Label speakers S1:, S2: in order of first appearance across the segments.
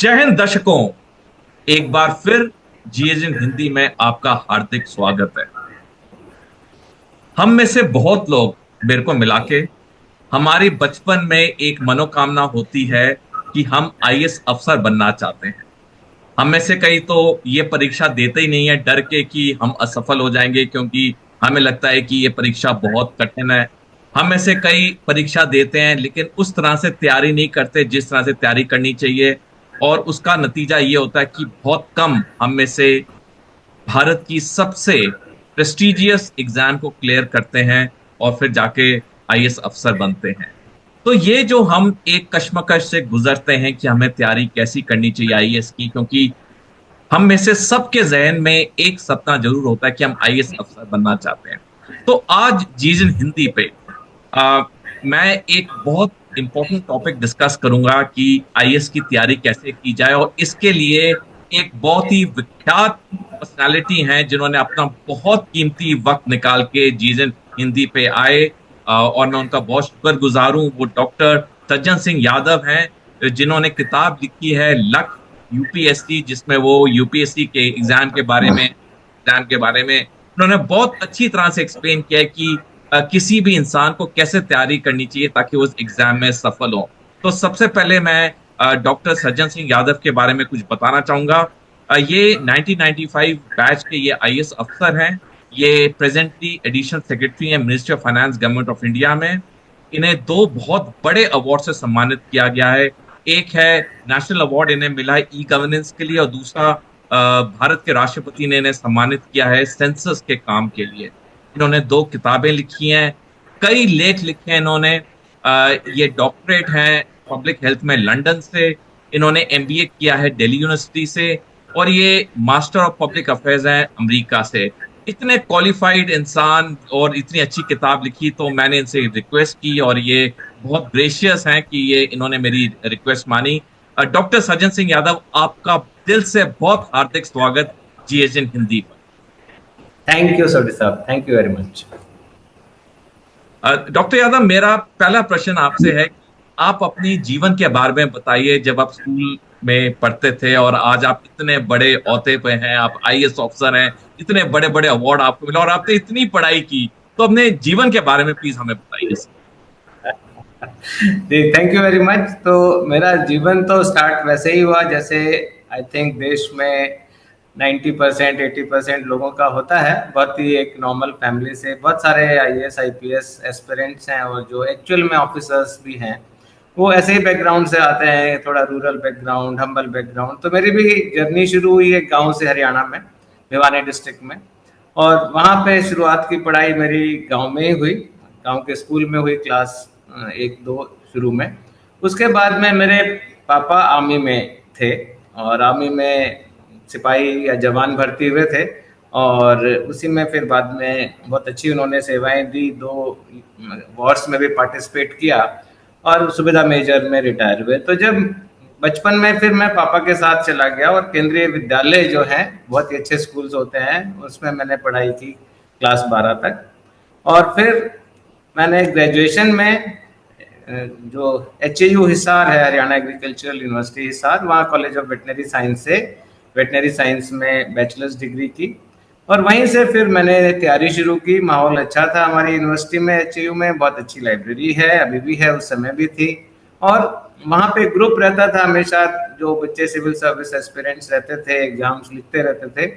S1: जय हिंद दर्शकों। एक बार फिर जीएजन हिंदी में आपका हार्दिक स्वागत है। हम में से बहुत लोग, मेरे को मिला के, हमारी बचपन में एक मनोकामना होती है कि हम आईएएस अफसर बनना चाहते हैं। हम में से कई तो ये परीक्षा देते ही नहीं है, डर के कि हम असफल हो जाएंगे, क्योंकि हमें लगता है कि ये परीक्षा बहुत कठिन है। हम में से कई परीक्षा देते हैं लेकिन उस तरह से तैयारी नहीं करते जिस तरह से तैयारी करनी चाहिए, और उसका नतीजा ये होता है कि बहुत कम हम में से भारत की सबसे प्रेस्टिजियस एग्जाम को क्लियर करते हैं और फिर जाके आईएएस अफसर बनते हैं। तो ये जो हम एक कश्मकश से गुजरते हैं कि हमें तैयारी कैसी करनी चाहिए आईएएस की, क्योंकि हम में से सबके जहन में एक सपना जरूर होता है कि हम आईएएस अफसर बनना चाहते हैं। तो आज जीजन हिंदी पे आ, मैं एक बहुत इंपॉर्टेंट टॉपिक डिस्कस करूंगा कि आईएएस की तैयारी कैसे की जाए, और इसके लिए एक बहुत ही विख्यात पर्सनालिटी हैं जिन्होंने अपना बहुत कीमती वक्त निकाल के जीजन हिंदी पे आए। और मैं उनका बहुत शुक्रगुजार हूं। वो डॉक्टर सज्जन सिंह यादव हैं, जिन्होंने किताब लिखी है लक यूपीएससी, जिसमें वो यूपीएससी के एग्जाम के बारे में उन्होंने बहुत अच्छी तरह से एक्सप्लेन किया है कि किसी भी इंसान को कैसे तैयारी करनी चाहिए ताकि वो उस एग्जाम में सफल हो। तो सबसे पहले मैं डॉक्टर सज्जन सिंह यादव के बारे में कुछ बताना चाहूंगा। ये 1995 बैच के ये आईएएस अफसर हैं। ये प्रेजेंटली एडिशनल सेक्रेटरी हैं ministry of finance, government of India में। इन्हें दो बहुत बड़े अवार्ड से सम्मानित किया गया है। एक है नेशनल अवार्ड इन्हें मिला है ई गवर्नेंस के लिए, और दूसरा भारत के राष्ट्रपति ने इन्हें सम्मानित किया है सेंसस के काम के लिए। इन्होंने दो किताबें लिखी हैं, कई लेख लिखे हैं इन्होंने। ये डॉक्टरेट हैं पब्लिक हेल्थ में लंदन से। इन्होंने एमबीए किया है दिल्ली यूनिवर्सिटी से, और ये मास्टर ऑफ पब्लिक अफेयर्स हैं अमेरिका से। इतने क्वालिफाइड इंसान और इतनी अच्छी किताब लिखी, तो मैंने इनसे रिक्वेस्ट की और ये बहुत ग्रेशियस हैं कि ये इन्होंने मेरी रिक्वेस्ट मानी। डॉक्टर सज्जन सिंह यादव, आपका दिल से बहुत हार्दिक स्वागत जीएसएन हिंदी पर।
S2: थैंक यू सर साहब, thank you very much.
S1: Doctor Yadav, मेरा पहला प्रश्न आपसे है कि आप अपनी जीवन के बारे में बताइए। जब आप स्कूल में पढ़ते थे और आज आप इतने बड़े ओहदे पे हैं, आप आईएएस ऑफिसर हैं, इतने बड़े बड़े अवार्ड आपको मिले और आपने इतनी पढ़ाई की, तो अपने जीवन के बारे में प्लीज हमें बताइए।
S2: जी, थैंक यू वेरी मच। तो मेरा जीवन तो स्टार्ट वैसे ही हुआ जैसे आई थिंक देश में 90% 80% लोगों का होता है। बहुत ही एक नॉर्मल फैमिली से बहुत सारे आईएएस आईपीएस एस्पिरेंट्स हैं, और जो एक्चुअल में ऑफिसर्स भी हैं वो ऐसे ही बैकग्राउंड से आते हैं, थोड़ा रूरल बैकग्राउंड, हम्बल बैकग्राउंड। तो मेरी भी जर्नी शुरू हुई एक गाँव से, हरियाणा में, भिवानी डिस्ट्रिक्ट में। और वहाँ पे शुरुआत की पढ़ाई मेरी गाँव में ही हुई, गाँव के स्कूल में हुई, क्लास 1-2 शुरू में। उसके बाद में मेरे पापा आर्मी में थे, और आर्मी में सिपाही या जवान भर्ती हुए थे, और उसी में फिर बाद में बहुत अच्छी उन्होंने सेवाएं दी। 2 वॉर्स में भी पार्टिसिपेट किया, और सुबेदार मेजर में रिटायर हुए। तो जब बचपन में फिर मैं पापा के साथ चला गया, और केंद्रीय विद्यालय जो है, बहुत ही अच्छे स्कूल्स होते हैं, उसमें मैंने पढ़ाई की क्लास 12 तक। और फिर मैंने ग्रेजुएशन में जो एचएयू हिसार है, हरियाणा एग्रीकल्चरल यूनिवर्सिटी हिसार, वहाँ कॉलेज ऑफ वेटनरी साइंस से वेटनरी साइंस में बैचलर्स डिग्री की। और वहीं से फिर मैंने तैयारी शुरू की। माहौल अच्छा था हमारी यूनिवर्सिटी में, एचएयू में बहुत अच्छी लाइब्रेरी है, अभी भी है, उस समय भी थी। और वहाँ पे ग्रुप रहता था हमेशा, जो बच्चे सिविल सर्विस एस्पिरेंट्स रहते थे, एग्जाम्स लिखते रहते थे।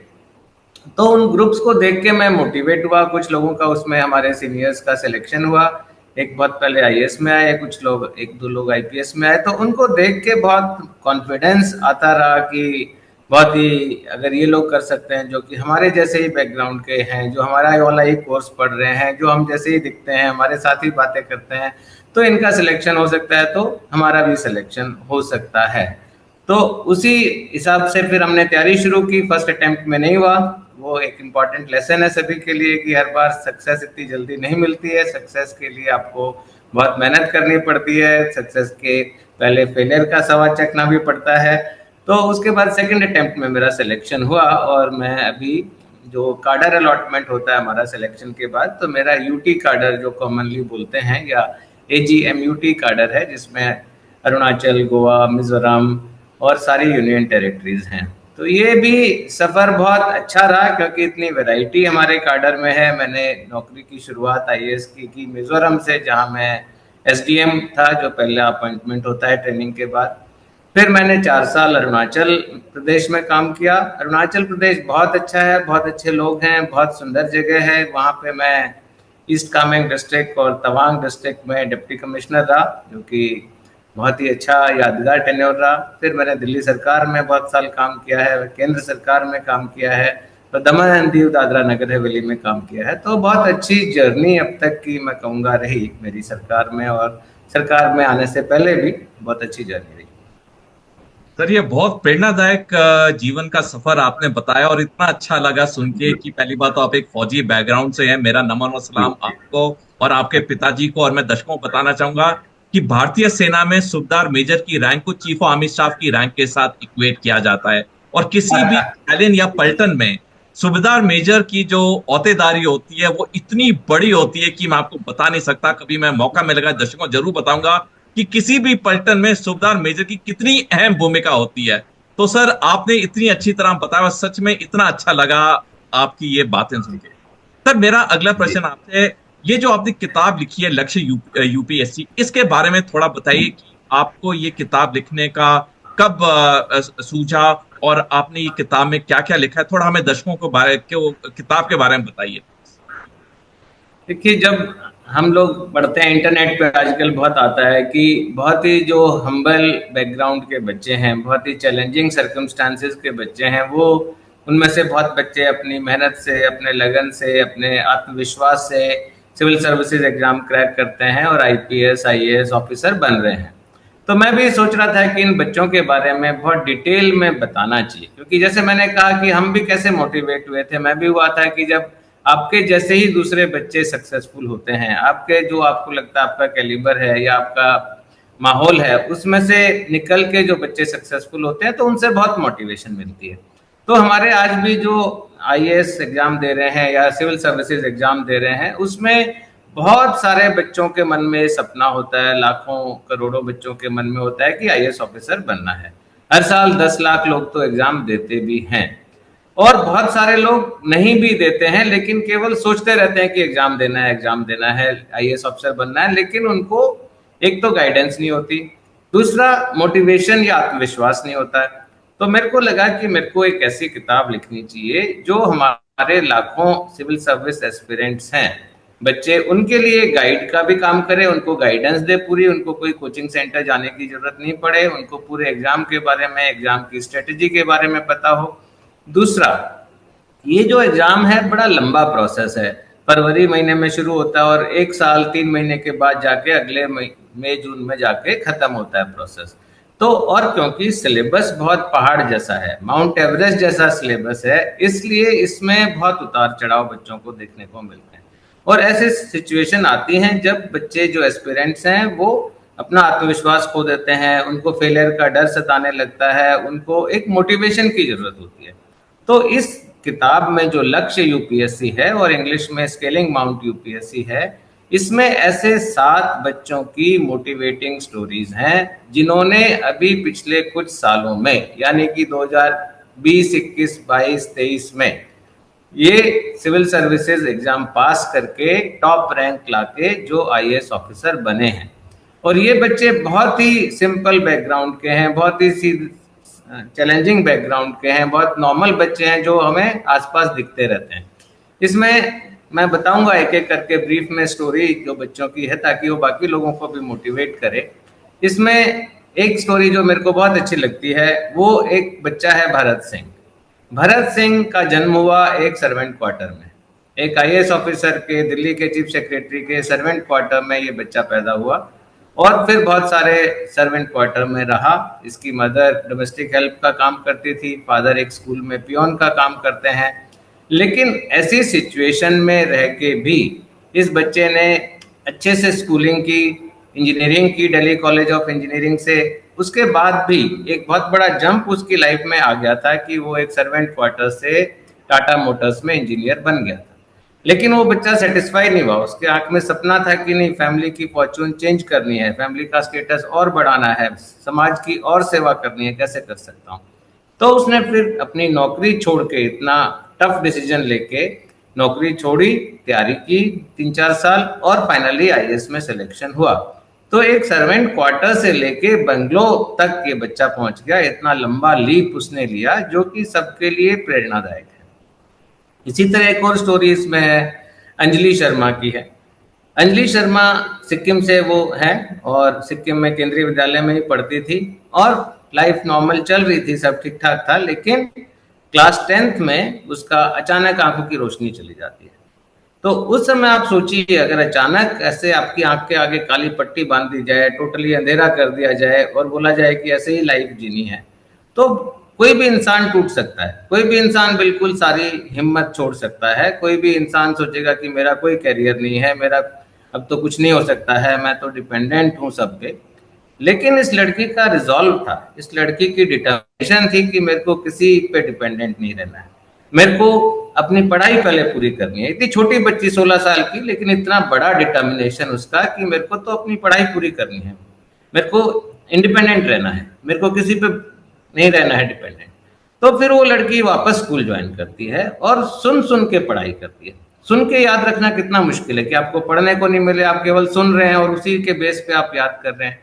S2: तो उन ग्रुप्स को देख के मैं मोटिवेट हुआ। कुछ लोगों का उसमें, हमारे सीनियर्स का सिलेक्शन हुआ। एक बहुत पहले आईएएस में आए, कुछ लोग, 1-2 लोग आईपीएस में आए। तो उनको देख के बहुत कॉन्फिडेंस आता रहा कि बहुत ही, अगर ये लोग कर सकते हैं जो कि हमारे जैसे ही बैकग्राउंड के हैं, जो हमारा वाला ही कोर्स पढ़ रहे हैं, जो हम जैसे ही दिखते हैं, हमारे साथ ही बातें करते हैं, तो इनका सिलेक्शन हो सकता है, तो हमारा भी सिलेक्शन हो सकता है। तो उसी हिसाब से फिर हमने तैयारी शुरू की। फर्स्ट अटेम्प्ट में नहीं हुआ। वो एक इम्पॉर्टेंट लेसन है सभी के लिए कि हर बार सक्सेस इतनी जल्दी नहीं मिलती है। सक्सेस के लिए आपको बहुत मेहनत करनी पड़ती है। सक्सेस के पहले फेलियर का सवाल चखना भी पड़ता है। तो उसके बाद सेकंड अटेम्प्ट में मेरा सिलेक्शन हुआ, और मैं अभी, जो कार्डर अलॉटमेंट होता है हमारा सिलेक्शन के बाद, तो मेरा यूटी कार्डर जो कॉमनली बोलते हैं, या एजीएमयूटी कार्डर है, जिसमें अरुणाचल, गोवा, मिजोरम और सारी यूनियन टेरिटरीज हैं। तो ये भी सफ़र बहुत अच्छा रहा, क्योंकि इतनी वैरायटी हमारे काडर में है। मैंने नौकरी की शुरुआत आईएएस की मिज़ोरम से, जहां मैं एसडीएम था, जो पहला अपॉइंटमेंट होता है ट्रेनिंग के बाद। फिर मैंने 4 साल अरुणाचल प्रदेश में काम किया। अरुणाचल प्रदेश बहुत अच्छा है, बहुत अच्छे लोग हैं, बहुत सुंदर जगह है। वहाँ पे मैं ईस्ट कामेंग डिस्ट्रिक्ट और तवांग डिस्ट्रिक्ट में डिप्टी कमिश्नर रहा, जो कि बहुत ही अच्छा यादगार टेन्योर रहा। फिर मैंने दिल्ली सरकार में बहुत साल काम किया है, केंद्र सरकार में काम किया है, तो दमन एंड दीव दादरा नगर हवेली में काम किया है। तो बहुत अच्छी जर्नी अब तक की मैं कहूँगा रही मेरी सरकार में, और सरकार में आने से पहले भी बहुत अच्छी जर्नी रही।
S1: सर, ये बहुत प्रेरणादायक जीवन का सफर आपने बताया, और इतना अच्छा लगा सुन के कि पहली बात तो आप एक फौजी बैकग्राउंड से हैं। मेरा नमन और
S2: जी।
S1: सलाम आपको और आपके पिताजी को। और मैं दर्शकों को बताना चाहूंगा कि भारतीय सेना में सूबेदार मेजर की रैंक को चीफ ऑफ आर्मी स्टाफ की रैंक के साथ इक्वेट किया जाता है, और किसी भी बटालियन या पलटन में सूबेदार मेजर की जो औहदेदारी होती है वो इतनी बड़ी होती है कि मैं आपको बता नहीं सकता। कभी मैं मौका मिलेगा दर्शकों जरूर बताऊंगा कि किसी भी पलटन में सूबेदार मेजर की कितनी अहम भूमिका होती है। तो सर, आपने इतनी अच्छी तरह बताया, सच में इतना अच्छा लगा आपकी ये बातें सुन के। सर, मेरा अगला
S2: जी।
S1: प्रश्न आपसे, ये जो आपने किताब लिखी है लक्ष्य यूपीएससी, इसके बारे में थोड़ा बताइए कि आपको ये किताब लिखने का कब सूझा, और आपने ये किताब में क्या क्या लिखा है, थोड़ा हमें दर्शकों को किताब के बारे में बताइए।
S2: देखिए, जब हम लोग पढ़ते हैं इंटरनेट पे आजकल बहुत आता है कि बहुत ही जो हम्बल बैकग्राउंड के बच्चे हैं, बहुत ही चैलेंजिंग सर्कमस्टांसेस के बच्चे हैं, वो उनमें से बहुत बच्चे अपनी मेहनत से, अपने लगन से, अपने आत्मविश्वास से सिविल सर्विसेज एग्जाम क्रैक करते हैं और आईपीएस आईएएस ऑफिसर बन रहे हैं। तो मैं भी सोच रहा था कि इन बच्चों के बारे में बहुत डिटेल में बताना चाहिए, क्योंकि जैसे मैंने कहा कि हम भी कैसे मोटिवेट हुए थे। मैं भी हुआ था कि जब आपके जैसे ही दूसरे बच्चे सक्सेसफुल होते हैं, आपके जो आपको लगता है आपका कैलिबर है या आपका माहौल है, उसमें से निकल के जो बच्चे सक्सेसफुल होते हैं, तो उनसे बहुत मोटिवेशन मिलती है। तो हमारे आज भी जो आईएएस एग्जाम दे रहे हैं या सिविल सर्विसेज एग्जाम दे रहे हैं, उसमें बहुत सारे बच्चों के मन में सपना होता है, लाखों करोड़ों बच्चों के मन में होता है कि आईएएस ऑफिसर बनना है। हर साल 10 लाख लोग तो एग्जाम देते भी हैं, और बहुत सारे लोग नहीं भी देते हैं, लेकिन केवल सोचते रहते हैं कि एग्जाम देना है, एग्जाम देना है, आईएएस ऑफिसर बनना है, लेकिन उनको एक तो गाइडेंस नहीं होती, दूसरा मोटिवेशन या आत्मविश्वास नहीं होता है। तो मेरे को लगा कि मेरे को एक ऐसी किताब लिखनी चाहिए जो हमारे लाखों सिविल सर्विस एस्पिरेंट्स हैं बच्चे, उनके लिए गाइड का भी काम करे, उनको गाइडेंस दे पूरी, उनको कोई कोचिंग सेंटर जाने की जरूरत नहीं पड़े, उनको पूरे एग्जाम के बारे में, एग्जाम की स्ट्रेटेजी के बारे में पता हो। दूसरा, ये जो एग्जाम है बड़ा लंबा प्रोसेस है। फरवरी महीने में शुरू होता है और 1 साल 3 महीने के बाद जाके अगले मई जून में जाके खत्म होता है प्रोसेस। तो और क्योंकि सिलेबस बहुत पहाड़ जैसा है, माउंट एवरेस्ट जैसा सिलेबस है, इसलिए इसमें बहुत उतार चढ़ाव बच्चों को देखने को मिलते हैं। और ऐसे सिचुएशन आती हैं जब बच्चे जो एस्पिरेंट्स हैं वो अपना आत्मविश्वास खो देते हैं, उनको फेलियर का डर सताने लगता है, उनको एक मोटिवेशन की जरूरत होती है। तो इस किताब में जो लक्ष्य यूपीएससी है और इंग्लिश में स्केलिंग माउंट यूपीएससी है, इसमें ऐसे 7 बच्चों की मोटिवेटिंग स्टोरीज हैं जिन्होंने अभी पिछले कुछ सालों में, यानी कि 2020, 21, 22, 23 में ये सिविल सर्विसेज एग्जाम पास करके टॉप रैंक लाके जो आईएएस ऑफिसर बने हैं। और ये बच्चे बहुत ही सिंपल बैकग्राउंड के हैं, बहुत ही चैलेंजिंग बैकग्राउंड के हैं, बहुत नॉर्मल बच्चे हैं जो हमें आसपास दिखते रहते हैं। इसमें मैं बताऊंगा एक एक करके ब्रीफ में स्टोरी जो बच्चों की है, ताकि वो बाकी लोगों को भी मोटिवेट करे। इसमें एक स्टोरी जो मेरे को बहुत अच्छी लगती है, वो एक बच्चा है भरत सिंह। भरत सिंह का जन्म हुआ एक सर्वेंट क्वार्टर में, एक आईएएस ऑफिसर के, दिल्ली के चीफ सेक्रेटरी के सर्वेंट क्वार्टर में ये बच्चा पैदा हुआ, और फिर बहुत सारे सर्वेंट क्वार्टर में रहा। इसकी मदर डोमेस्टिक हेल्प का काम करती थी, फादर एक स्कूल में पियोन का काम करते हैं। लेकिन ऐसी सिचुएशन में रह के भी इस बच्चे ने अच्छे से स्कूलिंग की, इंजीनियरिंग की दिल्ली कॉलेज ऑफ इंजीनियरिंग से। उसके बाद भी एक बहुत बड़ा जंप उसकी लाइफ में आ गया था कि वो एक सर्वेंट क्वार्टर से टाटा मोटर्स में इंजीनियर बन गया था। लेकिन वो बच्चा सेटिस्फाई नहीं हुआ, उसके आंख में सपना था कि नहीं, फैमिली की फॉर्चून चेंज करनी है, फैमिली का स्टेटस और बढ़ाना है, समाज की और सेवा करनी है, कैसे कर सकता हूँ। तो उसने फिर अपनी नौकरी छोड़ के, इतना टफ डिसीजन लेके नौकरी छोड़ी, तैयारी की 3-4 साल और फाइनली आईएएस में सिलेक्शन हुआ। तो एक सर्वेंट क्वार्टर से लेके बंगलो तक ये बच्चा पहुंच गया, इतना लंबा लीप उसने लिया जो कि सबके लिए प्रेरणादायक है। इसी तरह एक और स्टोरी इसमें है, अंजलि शर्मा की है। अंजलि शर्मा सिक्किम से वो है और सिक्किम में केंद्रीय विद्यालय में ही पढ़ती थी और लाइफ नॉर्मल चल रही थी, सब ठीक ठाक था। लेकिन क्लास 10th में उसका अचानक आंखों की रोशनी चली जाती है। तो उस समय आप सोचिए, अगर अचानक ऐसे आपकी आंख के आगे काली पट्टी बांध दी जाए, टोटली अंधेरा कर दिया जाए और बोला जाए कि ऐसे ही लाइफ जीनी है, तो कोई भी इंसान टूट सकता है, कोई भी इंसान बिल्कुल सारी हिम्मत छोड़ सकता है, कोई भी इंसान सोचेगा कि मेरा कोई करियर नहीं है, मेरा अब तो कुछ नहीं हो सकता है, मैं तो डिपेंडेंट हूँ सब पे। लेकिन इस लड़की का रिजॉल्व था, इस लड़की की डिटर्मिनेशन थी कि मेरे को किसी पे डिपेंडेंट नहीं रहना है, मेरे को अपनी पढ़ाई पहले पूरी करनी है। इतनी छोटी बच्ची 16 साल की, लेकिन इतना बड़ा डिटर्मिनेशन उसका कि मेरे को तो अपनी पढ़ाई पूरी करनी है, मेरे को इंडिपेंडेंट रहना है, मेरे को किसी पे नहीं रहना है डिपेंडेंट। तो फिर वो लड़की वापस स्कूल ज्वाइन करती है और सुन सुन के पढ़ाई करती है। सुन के याद रखना कितना मुश्किल है कि आपको पढ़ने को नहीं मिले, आप केवल सुन रहे हैं और उसी के बेस पे आप याद कर रहे हैं।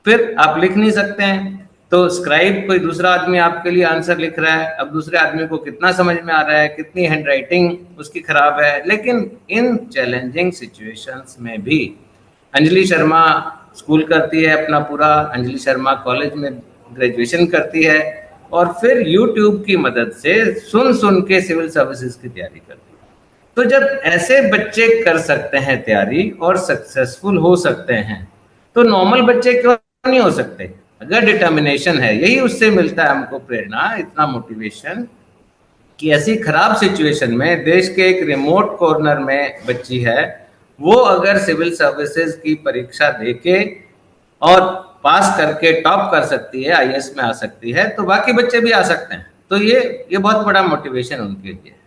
S2: फिर आप लिख नहीं सकते हैं, तो स्क्राइब कोई दूसरा आदमी आपके लिए आंसर लिख रहा है। अब दूसरे आदमी को कितना समझ में आ रहा है, कितनी हैंडराइटिंग उसकी खराब है। लेकिन इन चैलेंजिंग सिचुएशंस में भी अंजलि शर्मा स्कूल करती है अपना पूरा, अंजलि शर्मा कॉलेज में ग्रेजुएशन करती है और फिर यूट्यूब की मदद से सुन सुन के सिविल सर्विसेज की तैयारी करती है। तो जब ऐसे बच्चे कर सकते हैं तैयारी और सक्सेसफुल हो सकते हैं, तो नॉर्मल बच्चे क्यों नहीं हो सकते? अगर डिटर्मिनेशन है, यही उससे मिलता है हमको प्रेरणा, इतना मोटिवेशन कि ऐसी खराब सिचुएशन में देश के एक रिमोट कॉर्नर में बच्ची है, वो अगर सिविल सर्विसेज की परीक्षा देके और पास करके टॉप कर सकती है, आईएएस में आ सकती है, तो बाकी बच्चे भी आ सकते हैं। तो ये बहुत बड़ा मोटिवेशन उनके लिए है।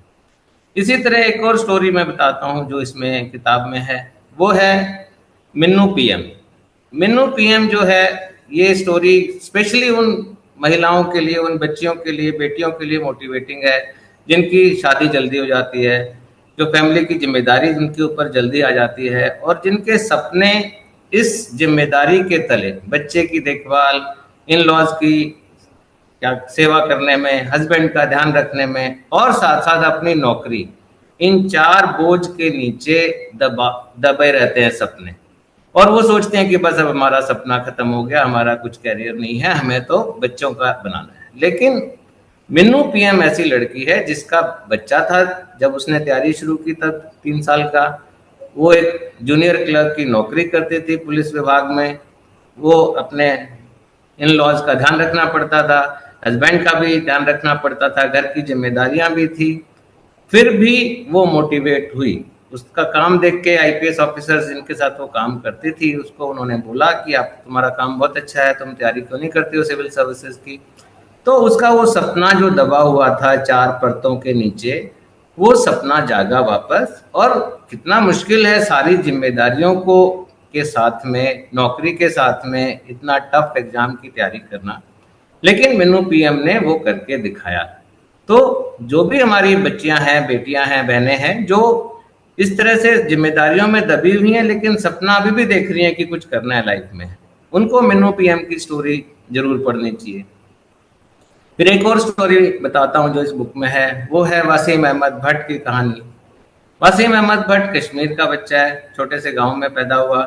S2: इसी तरह एक और स्टोरी मैं बताता हूँ जो इसमें किताब में है, वो है मिन्नू पीएम। मिन्नू पीएम जो है, ये स्टोरी स्पेशली उन महिलाओं के लिए, उन बच्चियों के लिए, बेटियों के लिए मोटिवेटिंग है जिनकी शादी जल्दी हो जाती है, जो फैमिली की जिम्मेदारी जिनके ऊपर जल्दी आ जाती है और जिनके सपने इस जिम्मेदारी के तले, बच्चे की देखभाल, इन लॉज की क्या सेवा करने में, हस्बैंड का ध्यान रखने में और साथ साथ अपनी नौकरी, इन चार बोझ के नीचे दबे रहते हैं सपने। और वो सोचते हैं कि बस अब हमारा सपना खत्म हो गया, हमारा कुछ कैरियर नहीं है, हमें तो बच्चों का बनाना है। लेकिन मिन्नू पीएम ऐसी लड़की है जिसका बच्चा था जब उसने तैयारी शुरू की, तब 3 साल का। वो एक जूनियर क्लर्क की नौकरी करती थी पुलिस विभाग में। वो अपने इन लॉज का ध्यान रखना पड़ता था, हस्बैंड का भी ध्यान रखना पड़ता था, घर की जिम्मेदारियां भी थी। फिर भी वो मोटिवेट हुई। उसका काम देख के आईपीएस ऑफिसर्स जिनके साथ वो काम करती थी, उसको उन्होंने बोला कि आप, तुम्हारा काम बहुत अच्छा है, तुम तैयारी क्यों नहीं करती हो सिविल सर्विसेज की। तो उसका वो सपना जो दबा हुआ था 4 परतों के नीचे, वो सपना जागा वापस। और कितना मुश्किल है सारी जिम्मेदारियों को के साथ में, नौकरी के साथ में इतना टफ एग्जाम की तैयारी करना, लेकिन मिन्नू पीएम ने वो करके दिखाया। तो जो भी हमारी बच्चियां हैं, बेटियां हैं, बहनें हैं, जो इस तरह से जिम्मेदारियों में दबी हुई हैं लेकिन सपना अभी भी देख रही हैं कि कुछ करना है लाइफ में, उनको मिन्नू पीएम की स्टोरी जरूर पढ़नी चाहिए। फिर एक और स्टोरी बताता हूँ जो इस बुक में है, वो है वसीम अहमद भट्ट की कहानी। वसीम अहमद भट्ट कश्मीर का बच्चा है, छोटे से गांव में पैदा हुआ।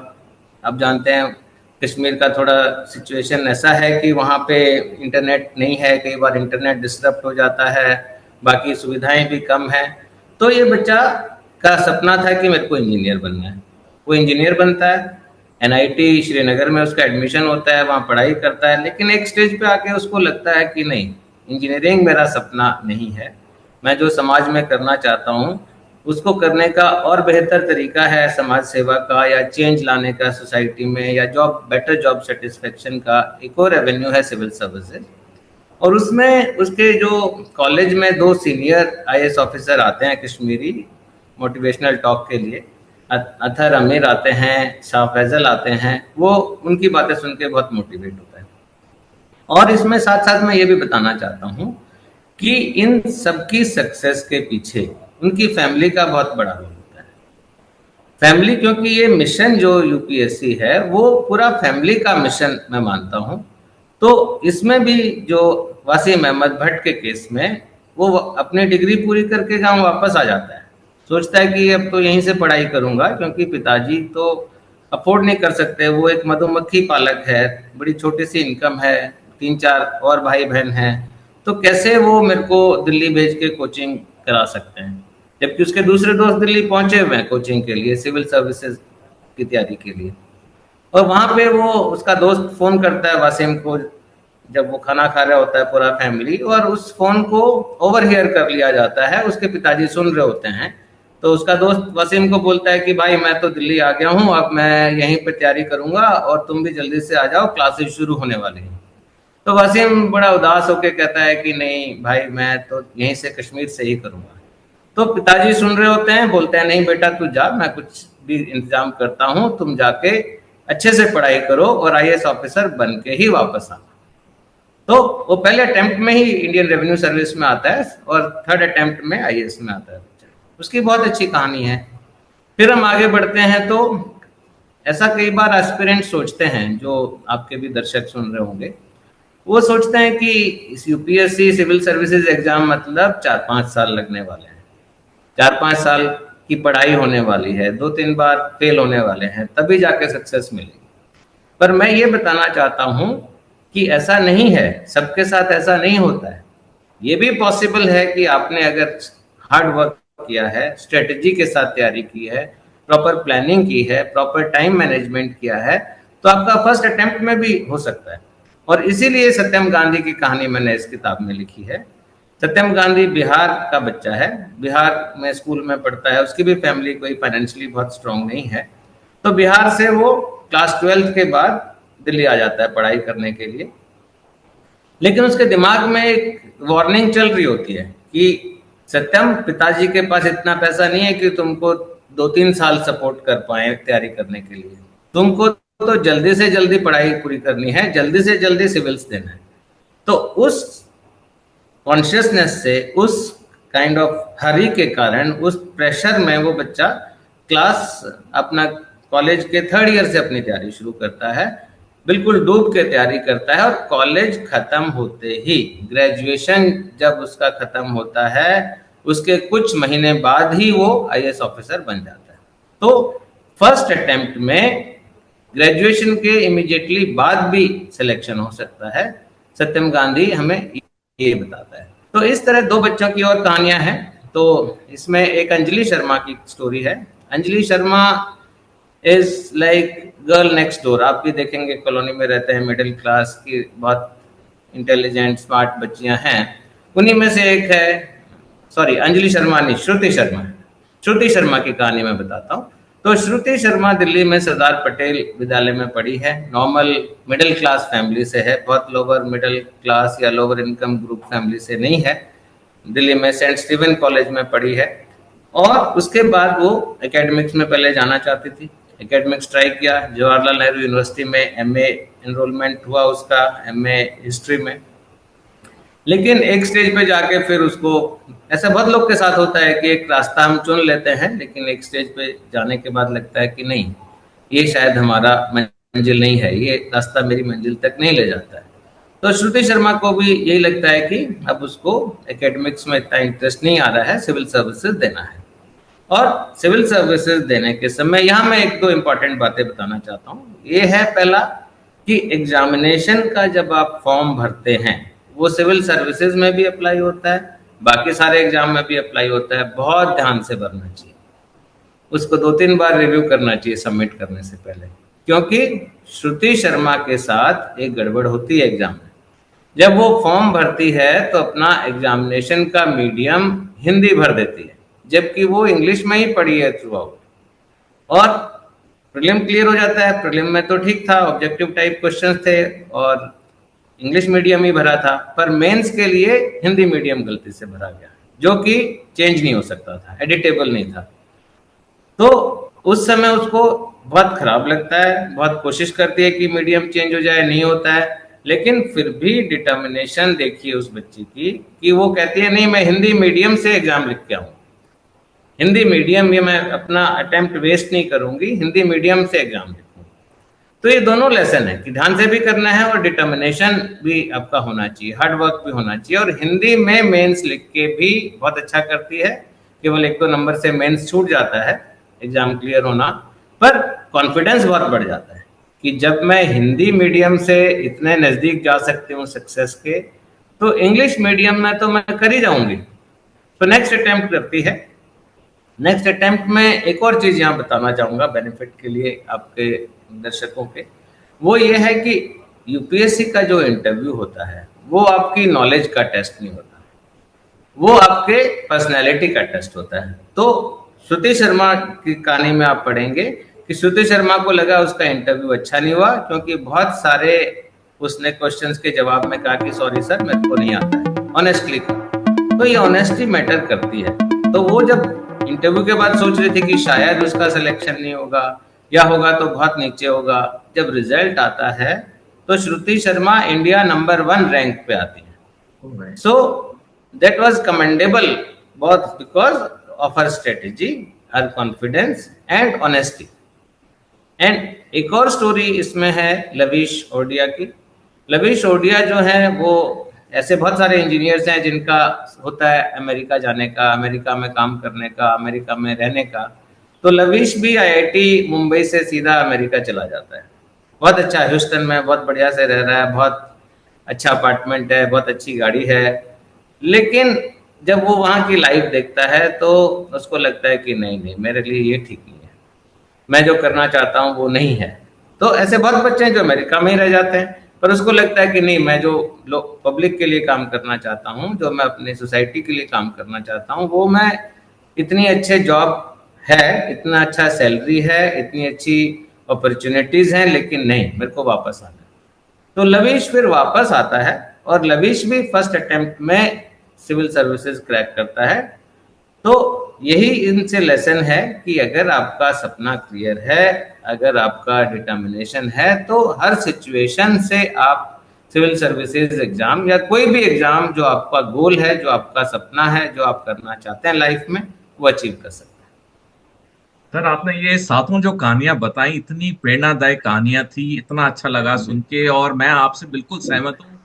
S2: आप जानते हैं कश्मीर का थोड़ा सिचुएशन ऐसा है कि वहाँ पे इंटरनेट नहीं है, कई बार इंटरनेट डिस्टर्ब हो जाता है, बाकी सुविधाएं भी कम हैं। तो ये बच्चा का सपना था कि मेरे को इंजीनियर बनना है। वो इंजीनियर बनता है, एनआईटी श्रीनगर में उसका एडमिशन होता है, वहाँ पढ़ाई करता है। लेकिन एक स्टेज पे आके उसको लगता है कि नहीं, इंजीनियरिंग मेरा सपना नहीं है, मैं जो समाज में करना चाहता हूँ उसको करने का और बेहतर तरीका है समाज सेवा का, या चेंज लाने का सोसाइटी में, या जॉब, बेटर जॉब सेटिस्फेक्शन का एक और एवेन्यू है सिविल सर्विसेज। और उसमें उसके जो कॉलेज में 2 सीनियर आईएएस ऑफिसर आते हैं कश्मीरी, मोटिवेशनल टॉक के लिए। अतहर अमीर आते हैं, शाह फैजल आते हैं, वो उनकी बातें सुन के बहुत मोटिवेट होता है। और इसमें साथ साथ मैं ये भी बताना चाहता हूँ कि इन सबकी सक्सेस के पीछे उनकी फैमिली का बहुत बड़ा रोल होता है। फैमिली, क्योंकि ये मिशन जो यूपीएससी है वो पूरा फैमिली का मिशन मैं मानता हूँ। तो इसमें भी जो वसीम अहमद भट्ट के केस में, वो अपनी डिग्री पूरी करके गांव वापस आ जाता है, सोचता है कि अब तो यहीं से पढ़ाई करूंगा, क्योंकि पिताजी तो अफोर्ड नहीं कर सकते, वो एक मधुमक्खी पालक है, बड़ी छोटी सी इनकम है, 3-4 और भाई बहन हैं, तो कैसे वो मेरे को दिल्ली भेज के कोचिंग करा सकते हैं। जबकि उसके दूसरे दोस्त दिल्ली पहुंचे हुए हैं कोचिंग के लिए, सिविल सर्विसेज की तैयारी के लिए। और वहां पे वो उसका दोस्त फोन करता है वासिम को, जब वो खाना खा रहा होता है पूरा फैमिली, और उस फोन को ओवरहियर कर लिया जाता है, उसके पिताजी सुन रहे होते हैं। तो उसका दोस्त वसीम को बोलता है कि भाई मैं तो दिल्ली आ गया हूँ, अब मैं यहीं पे तैयारी करूंगा और तुम भी जल्दी से आ जाओ, क्लासेस शुरू होने वाली हैं। तो वसीम बड़ा उदास होकर कहता है कि नहीं भाई, मैं तो यहीं से कश्मीर से ही करूंगा। तो पिताजी सुन रहे होते हैं, बोलते हैं नहीं बेटा तू जा, मैं कुछ भी इंतजाम करता हूँ, तुम जाके अच्छे से पढ़ाई करो और आईएएस ऑफिसर बन के ही वापस आना। तो वो पहले अटेम्प्ट में ही इंडियन रेवेन्यू सर्विस में आता है और थर्ड अटेम्प्ट में आईएएस में आता है। उसकी बहुत अच्छी कहानी है। फिर हम आगे बढ़ते हैं तो ऐसा कई बार एस्पिरेंट सोचते हैं, जो आपके भी दर्शक सुन रहे होंगे, वो सोचते हैं कि इस यूपीएससी सिविल सर्विसेज एग्जाम मतलब 4-5 साल लगने वाले हैं, 4-5 साल की पढ़ाई होने वाली है, 2-3 बार फेल होने वाले हैं, तभी जाके सक्सेस मिलेगी। पर मैं ये बताना चाहता हूँ कि ऐसा नहीं है, सबके साथ ऐसा नहीं होता है। ये भी पॉसिबल है कि आपने अगर हार्ड वर्क किया है, स्ट्रेटेजी के साथ तैयारी की है, प्रॉपर प्लानिंग की है, प्रॉपर टाइम मैनेजमेंट किया है, तो आपका फर्स्ट अटेम्प्ट में भी हो सकता है। और इसीलिए सत्यम गांधी की कहानी मैंने इस किताब में लिखी है। सत्यम गांधी बिहार का बच्चा है, बिहार में स्कूल में पढ़ता है, उसकी भी फैमिली कोई फाइनेंशियली बहुत स्ट्रांग नहीं है। तो बिहार से वो क्लास 12 के बाद दिल्ली आ जाता है पढ़ाई करने के लिए। लेकिन उसके दिमाग में एक वार्निंग चल रही होती है कि सत्यम, पिताजी के पास इतना पैसा नहीं है कि तुमको 2-3 साल सपोर्ट कर पाए तैयारी करने के लिए, तुमको तो जल्दी से जल्दी पढ़ाई पूरी करनी है, जल्दी से जल्दी सिविल्स देना है। तो उस कॉन्शियसनेस से, उस काइंड ऑफ हरी के कारण, उस प्रेशर में वो बच्चा क्लास अपना कॉलेज के 3rd ईयर से अपनी तैयारी शुरू करता है, बिल्कुल डूब के तैयारी करता है। और कॉलेज खत्म होते ही, ग्रेजुएशन जब उसका खत्म होता है, उसके कुछ महीने बाद ही वो आईएएस ऑफिसर बन जाता है। तो फर्स्ट अटेम्प्ट में ग्रेजुएशन के इमीडिएटली बाद भी सिलेक्शन हो सकता है। सत्यम गांधी हमें ये बताता है। तो इस तरह 2 बच्चों की और कहानियां हैं। तो इसमें एक अंजलि शर्मा की स्टोरी है। Anjali Sharma is like girl next door. आप भी देखेंगे कॉलोनी में रहते हैं, मिडिल क्लास की बहुत इंटेलिजेंट स्मार्ट बच्चियां हैं। उन्हीं में से एक है, सॉरी अंजलि शर्मा नहीं, श्रुति शर्मा। श्रुति शर्मा की कहानी मैं बताता हूँ। तो श्रुति शर्मा दिल्ली में सरदार पटेल विद्यालय में पढ़ी है। नॉर्मल मिडिल क्लास फैमिली से है, बहुत लोअर मिडिल क्लास या लोअर इनकम ग्रुप फैमिली से नहीं है। दिल्ली में सेंट स्टीवन कॉलेज में पढ़ी है। और उसके बाद वो एकेडमिक्स में पहले जाना चाहती थी, एकेडमिक्स ट्राई किया, जवाहरलाल नेहरू यूनिवर्सिटी में एमए एनरोलमेंट हुआ उसका, एमए हिस्ट्री में। लेकिन एक स्टेज पे जाके फिर उसको, ऐसा बहुत लोग के साथ होता है कि एक रास्ता हम चुन लेते हैं, लेकिन एक स्टेज पे जाने के बाद लगता है कि नहीं, ये शायद हमारा मंजिल नहीं है, ये रास्ता मेरी मंजिल तक नहीं ले जाता है। तो श्रुति शर्मा को भी यही लगता है कि अब उसको एकेडमिक्स में इतना इंटरेस्ट नहीं आ रहा है, सिविल सर्विसेज देना है। और सिविल सर्विसेज देने के समय यहाँ मैं 1-2 इंपॉर्टेंट बातें बताना चाहता हूँ। ये है पहला कि एग्जामिनेशन का जब आप फॉर्म भरते हैं, वो सिविल सर्विसेज में भी अप्लाई होता है, बाकी सारे एग्जाम में भी अप्लाई होता है। बहुत ध्यान से भरना चाहिए, उसको 2-3 बार रिव्यू करना चाहिए सबमिट करने से पहले, क्योंकि श्रुति शर्मा के साथ एक गड़बड़ होती है एग्जाम में। जब वो फॉर्म भरती है तो अपना एग्जामिनेशन का मीडियम हिंदी भर देती है, जबकि वो इंग्लिश में ही पढ़ी है थ्रू आउट। और प्रीलिम क्लियर हो जाता है, प्रीलिम में तो ठीक था, ऑब्जेक्टिव टाइप क्वेश्चंस थे और इंग्लिश मीडियम ही भरा था, पर मेंस के लिए हिंदी मीडियम गलती से भरा गया, जो कि चेंज नहीं हो सकता था, एडिटेबल नहीं था। तो उस समय उसको बहुत खराब लगता है, बहुत कोशिश करती है कि मीडियम चेंज हो जाए, नहीं होता है। लेकिन फिर भी डिटर्मिनेशन देखिए उस बच्ची की, कि वो कहती है नहीं मैं हिंदी मीडियम से एग्जाम लिख के आऊँ, हिंदी मीडियम में मैं अपना अटेम्प्ट वेस्ट नहीं करूंगी, हिंदी मीडियम से एग्जाम लिखूंगी। तो ये दोनों लेसन है कि ध्यान से भी करना है और डिटर्मिनेशन भी आपका होना चाहिए, हार्ड वर्क भी होना चाहिए। और हिंदी में मेंस लिख के भी बहुत अच्छा करती है, केवल 1-2 नंबर से मेंस छूट जाता है एग्जाम क्लियर होना, पर कॉन्फिडेंस बहुत बढ़ जाता है कि जब मैं हिंदी मीडियम से इतने नज़दीक जा सकती हूँ सक्सेस के, तो इंग्लिश मीडियम में तो मैं कर ही जाऊंगी। तो नेक्स्ट अटेम्प्ट करती है। नेक्स्ट अटेम्प्ट में एक और चीज़ यहाँ बताना चाहूँगा बेनिफिट के लिए आपके दर्शकों के, वो ये है कि यूपीएससी का जो इंटरव्यू होता है वो आपकी नॉलेज का टेस्ट नहीं होता, वो आपके पर्सनैलिटी का टेस्ट होता है। तो श्रुति शर्मा की कहानी में आप पढ़ेंगे कि श्रुति शर्मा को लगा उसका इंटरव्यू अच्छा नहीं हुआ, क्योंकि बहुत सारे उसने क्वेश्चंस के जवाब में कहा कि सॉरी सर मेरे को नहीं आता है, ऑनेस्टली कहा। तो ये ऑनेस्टी मैटर करती है। तो वो जब इंटरव्यू के बाद सोच रही थी कि शायद उसका सिलेक्शन नहीं होगा, या होगा तो बहुत नीचे होगा, जब रिजल्ट आता है तो श्रुति शर्मा इंडिया नंबर 1 रैंक पे आती है। So that was commendable both because of her strategy, her confidence and honesty. And एक और स्टोरी इसमें है लवीश ओडिया की। लवीश ओडिया जो है वो, ऐसे बहुत सारे इंजीनियर्स हैं जिनका होता है अमेरिका जाने का, अमेरिका में काम करने का, अमेरिका में रहने का। तो लवीश भी आईआईटी मुंबई से सीधा अमेरिका चला जाता है। बहुत अच्छा ह्यूस्टन में बहुत बढ़िया से रह रहा है, बहुत अच्छा अपार्टमेंट है, बहुत अच्छी गाड़ी है। लेकिन जब वो वहाँ की लाइफ देखता है तो उसको लगता है कि नहीं नहीं मेरे लिए ये ठीक नहीं है, मैं जो करना चाहता हूँ वो नहीं है। तो ऐसे बहुत बच्चे हैं जो अमेरिका में ही रह जाते हैं, पर उसको लगता है कि नहीं मैं जो पब्लिक के लिए काम करना चाहता हूँ, जो मैं अपनी सोसाइटी के लिए काम करना चाहता हूँ, वो मैं इतनी अच्छे जॉब है, इतना अच्छा सैलरी है, इतनी अच्छी अपॉर्चुनिटीज हैं, लेकिन नहीं मेरे को वापस आना है। तो लवीश फिर वापस आता है और लवीश भी फर्स्ट अटेम्प्ट में सिविल सर्विसेज क्रैक करता है। तो यही इनसे लेसन है कि अगर आपका सपना क्लियर है, अगर आपका डिटर्मिनेशन है, तो हर सिचुएशन से आप सिविल सर्विसेज एग्जाम या कोई भी एग्जाम जो आपका गोल है, जो आपका सपना है, जो आप करना चाहते हैं लाइफ में, वो अचीव कर सकते हैं।
S1: सर आपने ये सातों जो कहानियां बताई इतनी प्रेरणादायक कहानियां थी, इतना अच्छा लगा सुन के। और मैं आपसे बिल्कुल सहमत हूँ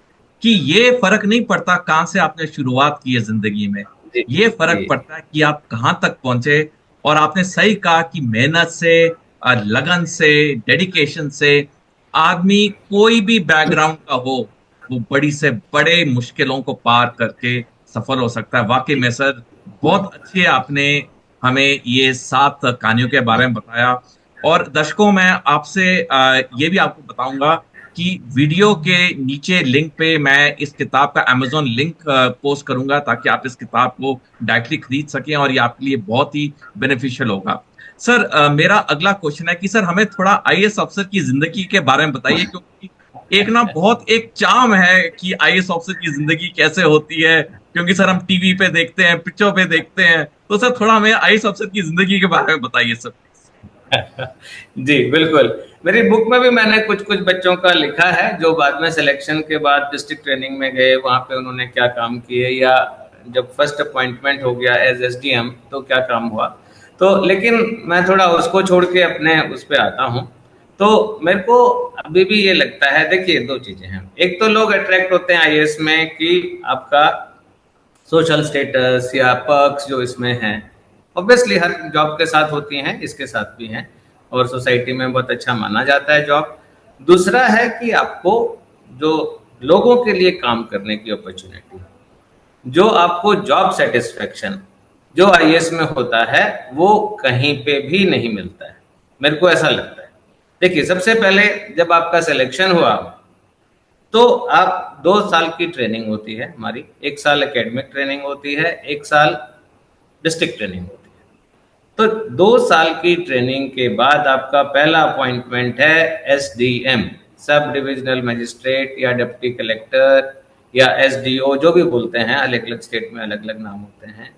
S1: कि ये फर्क नहीं पड़ता कहाँ से आपने शुरुआत की है जिंदगी में,
S2: जी
S1: ये
S2: जी
S1: फर्क पड़ता है कि आप कहाँ तक पहुंचे। और आपने सही कहा कि मेहनत से, लगन से, डेडिकेशन से आदमी कोई भी बैकग्राउंड का हो, वो बड़ी से बड़े मुश्किलों को पार करके सफल हो सकता है। वाकई में सर बहुत अच्छे आपने हमें ये 7 कहानियों के बारे में बताया। और दर्शकों मैं आपसे ये भी आपको बताऊंगा कि वीडियो के नीचे लिंक पे मैं इस किताब का अमेजोन लिंक पोस्ट करूंगा, ताकि आप इस किताब को डायरेक्टली खरीद सकें और ये आपके लिए बहुत ही बेनिफिशियल होगा। सर मेरा अगला क्वेश्चन है कि सर हमें थोड़ा आईएएस अफसर की जिंदगी के बारे में बताइए, क्योंकि एक ना बहुत एक चार्म है कि आईएएस अफसर की जिंदगी कैसे होती है, क्योंकि सर हम टीवी पे देखते हैं, पिक्चरों पे देखते हैं। तो सर थोड़ा हमें आईएएस अफसर की जिंदगी के बारे में बताइए सर।
S2: जी बिल्कुल। मेरी बुक में भी मैंने कुछ कुछ बच्चों का लिखा है जो बाद में सिलेक्शन के बाद डिस्ट्रिक्ट ट्रेनिंग में गए, वहाँ पे उन्होंने क्या काम किए, या जब फर्स्ट अपॉइंटमेंट हो गया एज एसडीएम तो क्या काम हुआ। तो लेकिन मैं थोड़ा उसको छोड़ के अपने उस पर आता हूँ। तो मेरे को अभी भी ये लगता है, देखिए दो चीजें हैं। एक तो लोग अट्रैक्ट होते हैं आईएएस में कि आपका सोशल स्टेटस या पर्क्स जो इसमें हैं, ऑब्वियसली हर जॉब के साथ होती हैं, इसके साथ भी हैं, और सोसाइटी में बहुत अच्छा माना जाता है जॉब। दूसरा है कि आपको जो लोगों के लिए काम करने की अपॉर्चुनिटी, जो आपको जॉब सेटिस्फेक्शन जो आईएएस में होता है, वो कहीं पे भी नहीं मिलता है, मेरे को ऐसा लगता है। देखिए सबसे पहले जब आपका सिलेक्शन हुआ तो आप 2 साल की ट्रेनिंग होती है हमारी, 1 साल एकेडमिक ट्रेनिंग होती है, 1 साल डिस्ट्रिक्ट ट्रेनिंग होती है। तो 2 साल की ट्रेनिंग के बाद आपका पहला अपॉइंटमेंट है एसडीएम, सब डिविजनल मजिस्ट्रेट या डिप्टी कलेक्टर या एसडीओ, जो भी बोलते हैं, अलग अलग स्टेट में अलग अलग नाम होते हैं।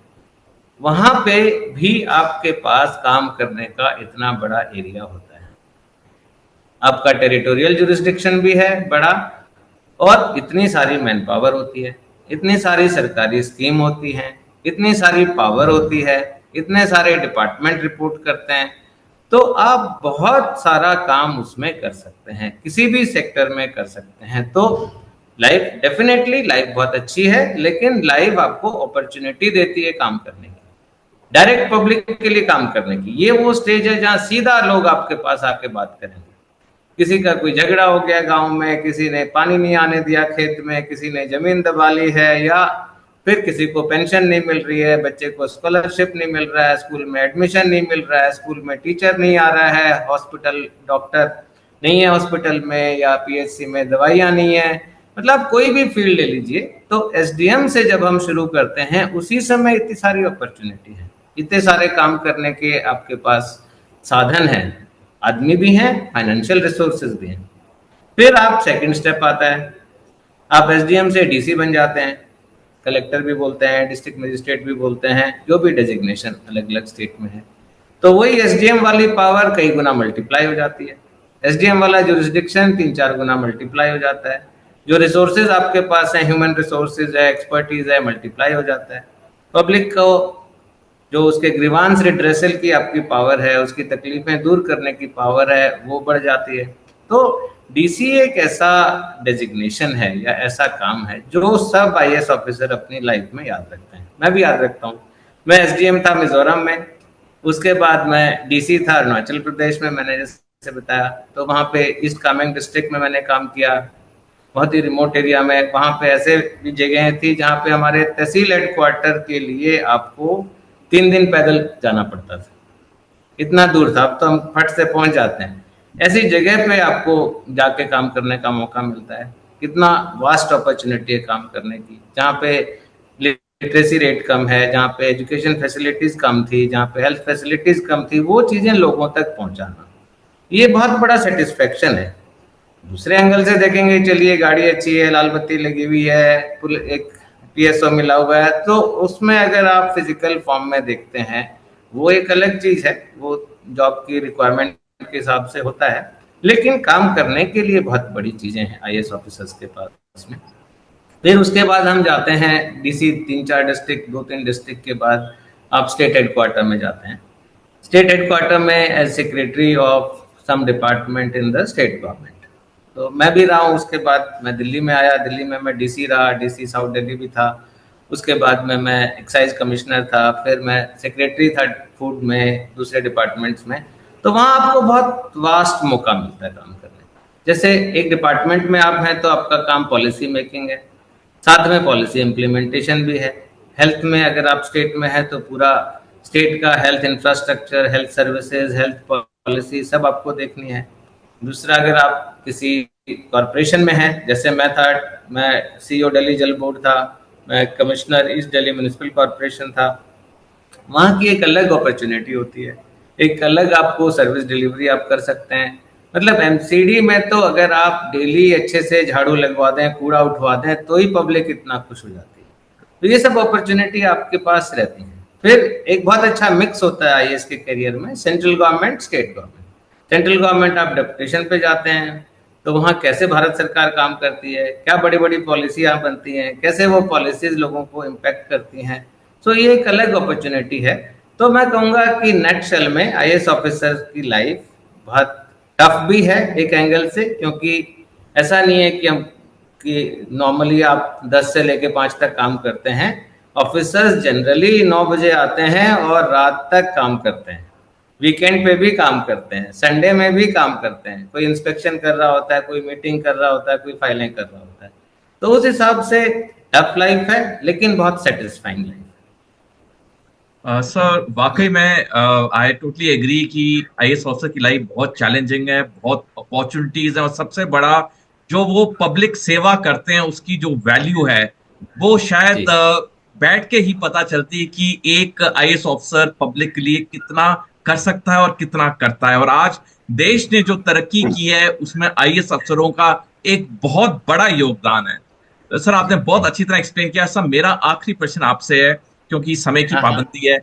S2: वहां पे भी आपके पास काम करने का इतना बड़ा एरिया होता है, आपका टेरिटोरियल जुरिस्डिक्शन भी है बड़ा, और इतनी सारी मैन पावर होती है, इतनी सारी सरकारी स्कीम होती हैं, इतनी सारी पावर होती है, इतने सारे डिपार्टमेंट रिपोर्ट करते हैं। तो आप बहुत सारा काम उसमें कर सकते हैं, किसी भी सेक्टर में कर सकते हैं। तो लाइफ, डेफिनेटली लाइफ बहुत अच्छी है, लेकिन लाइफ आपको अपॉर्चुनिटी देती है काम करने की, डायरेक्ट पब्लिक के लिए काम करने की। ये वो स्टेज है जहां सीधा लोग आपके पास आके बात करेंगे। किसी का कोई झगड़ा हो गया गांव में, किसी ने पानी नहीं आने दिया खेत में, किसी ने जमीन दबा ली है, या फिर किसी को पेंशन नहीं मिल रही है, बच्चे को स्कॉलरशिप नहीं मिल रहा है, स्कूल में एडमिशन नहीं मिल रहा है, स्कूल में टीचर नहीं आ रहा है, हॉस्पिटल डॉक्टर नहीं है हॉस्पिटल में, या पीएचसी में दवाइयाँ नहीं है, मतलब कोई भी फील्ड ले लीजिए। तो एसडीएम से जब हम शुरू करते हैं उसी समय इतनी सारी अपॉर्चुनिटी है, इतने सारे काम करने के आपके पास साधन हैं, आदमी भी हैं, फाइनेंशियल रिसोर्सेज भी हैं। फिर आप सेकंड स्टेप आता है, आप एसडीएम से डीसी बन जाते हैं, कलेक्टर भी बोलते हैं, डिस्ट्रिक्ट मजिस्ट्रेट भी बोलते हैं, जो भी डेजिग्नेशन अलग अलग स्टेट में है। तो वही एसडीएम वाली पावर कई गुना मल्टीप्लाई हो जाती है, एसडीएम वाला जुरिस्डिक्शन 3-4 गुना मल्टीप्लाई हो जाता है, जो रिसोर्सेज आपके पास है, ह्यूमन रिसोर्सेज है, एक्सपर्टीज है, मल्टीप्लाई हो जाता है। पब्लिक को जो उसके ग्रीवांस रिड्रेसल की आपकी पावर है, उसकी तकलीफें दूर करने की पावर है, वो बढ़ जाती है। तो डीसी एक ऐसा डेजिग्नेशन है या ऐसा काम है जो सब आईएएस ऑफिसर अपनी लाइफ में याद रखते हैं। मैं भी याद रखता हूँ। मैं एसडीएम था मिजोरम में, उसके बाद मैं डीसी था अरुणाचल प्रदेश में, मैंने जैसे बताया। तो वहाँ पे ईस्ट कामेंग डिस्ट्रिक्ट में मैंने काम किया, बहुत ही रिमोट एरिया में। वहाँ पे ऐसे भी जगह थी जहाँ पे हमारे तहसील हेडक्वार्टर के लिए आपको 3 दिन पैदल जाना पड़ता था, इतना दूर था। अब तो हम फट से पहुंच जाते हैं। ऐसी जगह पे आपको जाके काम करने का मौका मिलता है। कितना वास्ट अपॉर्चुनिटी है काम करने की, जहाँ पे लिटरेसी रेट कम है, जहाँ पे एजुकेशन फैसिलिटीज कम थी, जहाँ पे हेल्थ फैसिलिटीज कम थी, वो चीजें लोगों तक पहुंचाना, ये बहुत बड़ा सेटिस्फेक्शन है। दूसरे एंगल से देखेंगे, चलिए गाड़ी अच्छी है, लाल बत्ती लगी हुई है, एक पीएसओ मिला हुआ है, तो उसमें अगर आप फिजिकल फॉर्म में देखते हैं वो एक अलग चीज है, वो जॉब की रिक्वायरमेंट के हिसाब से होता है। लेकिन काम करने के लिए बहुत बड़ी चीजें हैं आईएएस ऑफिसर्स के पास में। फिर उसके बाद हम जाते हैं डीसी, 3-4 डिस्ट्रिक्ट, 2-3 डिस्ट्रिक्ट के बाद आप स्टेट हेडक्वार्टर में जाते हैं। स्टेट हेडक्वार्टर में as secretary of some department in the state government. तो मैं भी रहा हूँ। उसके बाद मैं दिल्ली में आया, दिल्ली में मैं डीसी रहा, डीसी साउथ दिल्ली भी था। उसके बाद में मैं एक्साइज कमिश्नर था, फिर मैं सेक्रेटरी था फूड में, दूसरे डिपार्टमेंट्स में। तो वहाँ आपको बहुत वास्ट मौका मिलता है काम करने का। जैसे एक डिपार्टमेंट में आप हैं तो आपका काम पॉलिसी मेकिंग है, साथ में पॉलिसी इम्प्लीमेंटेशन भी है। हेल्थ में अगर आप स्टेट में है तो पूरा स्टेट का health infrastructure, health services, health policy सब आपको देखनी है। दूसरा, अगर आप किसी कॉरपोरेशन में हैं, जैसे मैं था, मैं सीईओ दिल्ली जल बोर्ड था, मैं commissioner east Delhi municipal corporation था। वहाँ की एक अलग अपॉर्चुनिटी होती है, एक अलग आपको सर्विस डिलीवरी आप कर सकते हैं। मतलब एमसीडी में तो अगर आप डेली अच्छे से झाड़ू लगवा दें, कूड़ा उठवा दें, तो ही पब्लिक इतना खुश हो जाती है। तो ये सब अपॉर्चुनिटी आपके पास रहती है। फिर एक बहुत अच्छा मिक्स होता है आईएएस के करियर में, central government, state government. Central government आप डेपुटेशन पे जाते हैं, तो वहाँ कैसे भारत सरकार काम करती है, क्या बड़ी बड़ी पॉलिसियाँ बनती हैं, कैसे वो पॉलिसीज लोगों को इम्पैक्ट करती हैं। तो ये एक अलग अपॉर्चुनिटी है। तो मैं कहूँगा कि नेटशेल में आईएएस ऑफिसर की लाइफ बहुत टफ भी है एक एंगल से, क्योंकि ऐसा नहीं है कि हम कि नॉर्मली आप 10 से लेके 5 तक काम करते हैं। ऑफिसर्स जनरली 9 बजे आते हैं और रात तक काम करते हैं, वीकेंड पे भी काम करते हैं, संडे में भी काम करते हैं। कोई इंस्पेक्शन कर रहा होता है, कोई मीटिंग कर रहा होता है, कोई फाइलें कर रहा होता है। तो उस हिसाब से टफ लाइफ है, लेकिन बहुत सेटिस्फाइंग लाइफ।
S1: सर वाकई में आई टोटली एग्री कि आईएएस ऑफिसर की लाइफ बहुत चैलेंजिंग है, बहुत अपॉर्चुनिटीज है, और सबसे बड़ा जो वो पब्लिक सेवा करते हैं उसकी जो वैल्यू है वो शायद
S2: जी
S1: बैठ के ही पता चलती है कि एक आईएएस ऑफिसर पब्लिक के लिए कितना कर सकता है और कितना करता है। और आज देश ने जो तरक्की की है उसमें आईएएस अफसरों का एक बहुत बड़ा योगदान है। तो सर आपने बहुत अच्छी तरह एक्सप्लेन किया। सर मेरा आखिरी प्रश्न आपसे है क्योंकि समय की
S2: हाँ हाँ।
S1: पाबंदी है।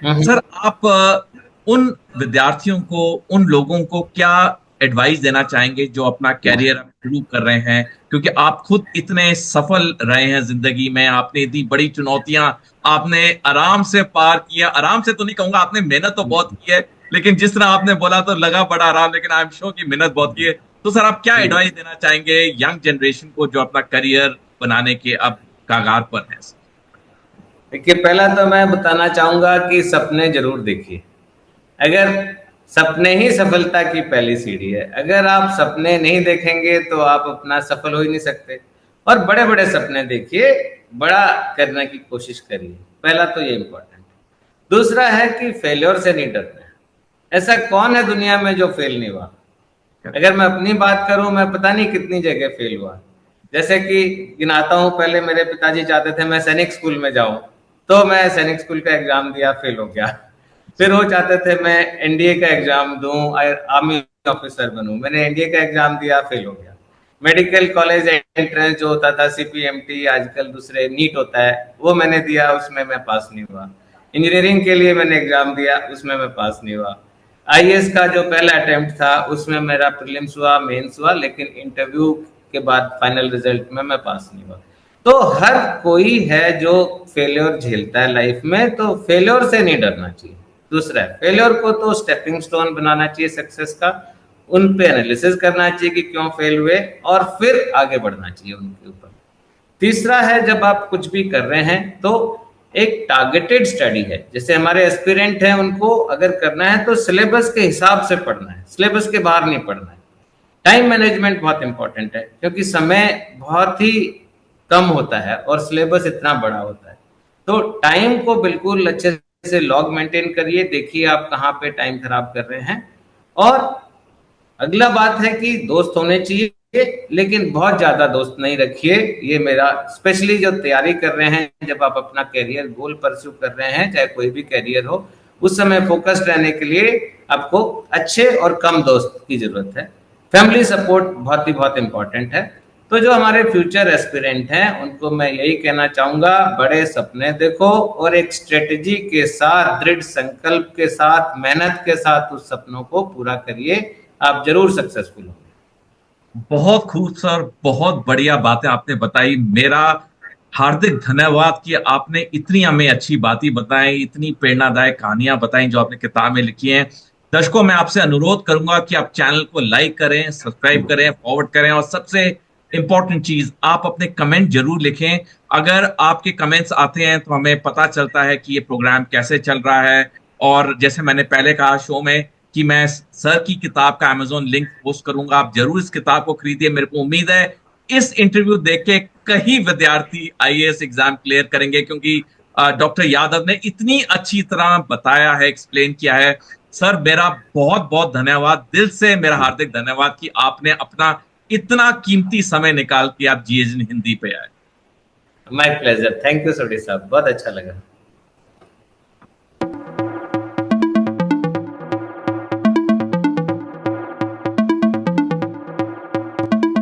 S2: हम्म।
S1: सर, आप उन विद्यार्थियों को, उन लोगों को क्या एडवाइस देना चाहेंगे जो अपना कैरियर शुरू कर रहे हैं? क्योंकि आप खुद इतने सफल रहे हैं जिंदगी में, आपने इतनी बड़ी चुनौतियां आपने आराम से पार किया। आराम से तो नहीं कहूंगा, आपने मेहनत तो बहुत की है, लेकिन जिस तरह आपने बोला तो लगा बड़ा आराम, लेकिन आई एम श्योर कि मेहनत बहुत की है। तो सर, आप क्या
S2: जी।
S1: एडवाइस देना चाहेंगे यंग जनरेशन को जो अपना करियर बनाने के अब कागार पर है?
S2: देखिए, पहला तो मैं बताना चाहूंगा कि सपने जरूर देखिए। अगर सपने ही सफलता की पहली सीढ़ी है, अगर आप सपने नहीं देखेंगे तो आप अपना सफल हो ही नहीं सकते। और बड़े बड़े सपने देखिए, बड़ा करने की कोशिश करिए। पहला तो ये इंपॉर्टेंट है। दूसरा है कि फेल्योर से नहीं डरना है। ऐसा कौन है दुनिया में जो फेल नहीं हुआ? अगर मैं अपनी बात करूं, मैं पता नहीं कितनी जगह फेल हुआ। जैसे कि गिनाता हूं, पहले मेरे पिताजी चाहते थे मैं सैनिक स्कूल में जाऊं, तो मैं सैनिक स्कूल का एग्जाम दिया, फेल हो गया। फिर वो चाहते थे मैं एनडीए का एग्जाम दूं, आर्मी ऑफिसर बनूं, मैंने एनडीए का एग्जाम दिया, फेल हो गया। मेडिकल कॉलेज एंट्रेंस जो होता था, सीपीएमटी, आजकल दूसरे नीट होता है, वो मैंने दिया, उसमें मैं पास नहीं हुआ। इंजीनियरिंग के लिए मैंने एग्जाम दिया, उसमें मैं पास नहीं हुआ। आईएएस का जो पहला अटेम्प्ट था उसमें मेरा प्रीलिम्स हुआ, मेंस हुआ, लेकिन इंटरव्यू के बाद फाइनल रिजल्ट में मैं पास नहीं हुआ। तो हर कोई है जो फेल्योर झेलता है लाइफ में, तो फेल्योर से नहीं डरना चाहिए। दूसरा है, फेल्योर को तो स्टेपिंग स्टोन बनाना चाहिए सक्सेस का। उन पे एनालिसिस करना चाहिए कि क्यों फेल हुए, और फिर आगे बढ़ना चाहिए उनके ऊपर। तीसरा है, जब आप कुछ भी कर रहे हैं तो एक टारगेटेड स्टडी है। जैसे हमारे एस्पिरेंट हैं, उनको अगर करना है तो सिलेबस के हिसाब से पढ़ना है, सिलेबस के बाहर नहीं पढ़ना है। टाइम मैनेजमेंट बहुत इंपॉर्टेंट है, क्योंकि समय बहुत ही कम होता है और सिलेबस इतना बड़ा होता है। तो टाइम को बिल्कुल अच्छे से लॉग मेंटेन करिए, देखिए आप कहाँ पे टाइम खराब कर रहे हैं। और अगला बात है कि दोस्त होने चाहिए, लेकिन बहुत ज्यादा दोस्त नहीं रखिए। ये मेरा, स्पेशली जो तैयारी कर रहे हैं, जब आप अपना कैरियर गोल परस्यू कर रहे हैं, चाहे कोई भी कैरियर हो, उस समय फोकस्ड रहने के लिए आपको अच्छे और कम दोस्त की जरूरत है। फैमिली सपोर्ट बहुत इंपॉर्टेंट है। तो जो हमारे फ्यूचर एस्पिरेंट हैं, उनको मैं यही कहना चाहूंगा, बड़े सपने देखो और एक स्ट्रेटेजी के साथ, दृढ़ संकल्प के साथ, मेहनत के साथ उस सपनों को पूरा करिए। आप जरूर सक्सेसफुल होंगे।
S1: बहुत खूब सर, बहुत बढ़िया बातें आपने बताई। मेरा हार्दिक धन्यवाद कि आपने इतनी हमें अच्छी बातें बताई, इतनी प्रेरणादायक कहानियां बताई जो आपने किताब में लिखी हैं। दर्शकों, मैं आपसे अनुरोध करूंगा कि आप चैनल को लाइक करें, सब्सक्राइब करें, फॉरवर्ड करें, और सबसे इंपॉर्टेंट चीज, आप अपने कमेंट जरूर लिखें। अगर आपके कमेंट्स आते हैं तो हमें पता चलता है कि ये प्रोग्राम कैसे चल रहा है। और जैसे मैंने पहले कहा शो में कि मैं सर की किताब का अमेजोन लिंक पोस्ट करूंगा, आप जरूर इस किताब को खरीदिए। मेरे को उम्मीद है इस इंटरव्यू देख के कई विद्यार्थी आईएएस एग्जाम क्लियर करेंगे, क्योंकि डॉक्टर यादव ने इतनी अच्छी तरह बताया है, एक्सप्लेन किया है। सर, मेरा बहुत बहुत धन्यवाद, दिल से मेरा हार्दिक धन्यवाद कि आपने अपना इतना कीमती समय निकाल के आप जीएस हिंदी पे आए।
S2: माय प्लेजर, थैंक यू सोडी साहब, बहुत अच्छा लगा।